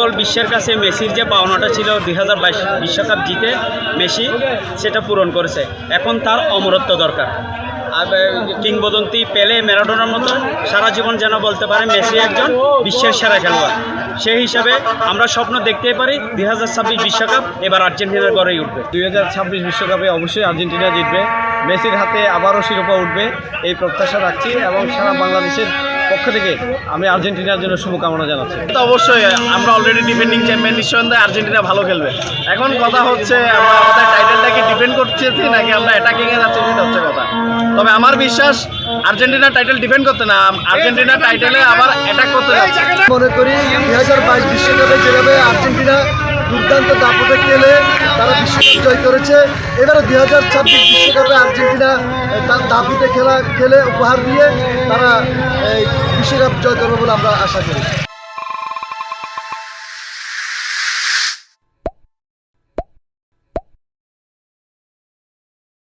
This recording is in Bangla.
ফুটবল বিশ্বের কাছে মেসির যে পাওনাটা ছিল 2022 বিশ্বকাপ জিতে মেসি সেটা পূরণ করেছে। এখন তার অমরত্ব দরকার। কিংবদন্তি পেলে ম্যারাডোনার মতো সারা জীবন যেন বলতে পারে মেসি একজন বিশ্বের সেরা খেলোয়াড়। সেই হিসাবে আমরা স্বপ্ন দেখতেই পারি 2026 বিশ্বকাপ এবার আর্জেন্টিনার গড়েই উঠবে। 2026 বিশ্বকাপে অবশ্যই আর্জেন্টিনা জিতবে, মেসির হাতে আবারও শিরোপা উঠবে এই প্রত্যাশা রাখছি এবং সারা বাংলাদেশের পক্ষ থেকে আমি আর্জেন্টিনার জন্য শুভকামনা জানাচ্ছি। তো অবশ্যই আমরা অলরেডি ডিফেন্ডিং চ্যাম্পিয়ন, নিঃসন্দেহে আর্জেন্টিনা ভালো খেলবে। এখন কথা হচ্ছে আমরা আমাদের টাইটেলটাকে ডিফেন্ড করতেছি নাকি আমরা অ্যাটাকিংয়ে যাচ্ছি, সেটা হচ্ছে কথা। তবে আমার বিশ্বাস আর্জেন্টিনা টাইটেল ডিফেন্ড করতে না, আর্জেন্টিনা টাইটেলে আবার অ্যাটাক করতে যাচ্ছে। মনে করি 2022 বিশ্বকাপে যেভাবে আর্জেন্টিনা দুর্দান্ত দাপটে খেলে তারা বিশ্বকাপ জয় করেছে, এবারে 2026 বিশ্বকাপে আর্জেন্টিনা তার দাপটে খেলে উপহার দিয়ে তারা এই বিশ্বকাপ জয় করবে বলে আমরা আশা করি।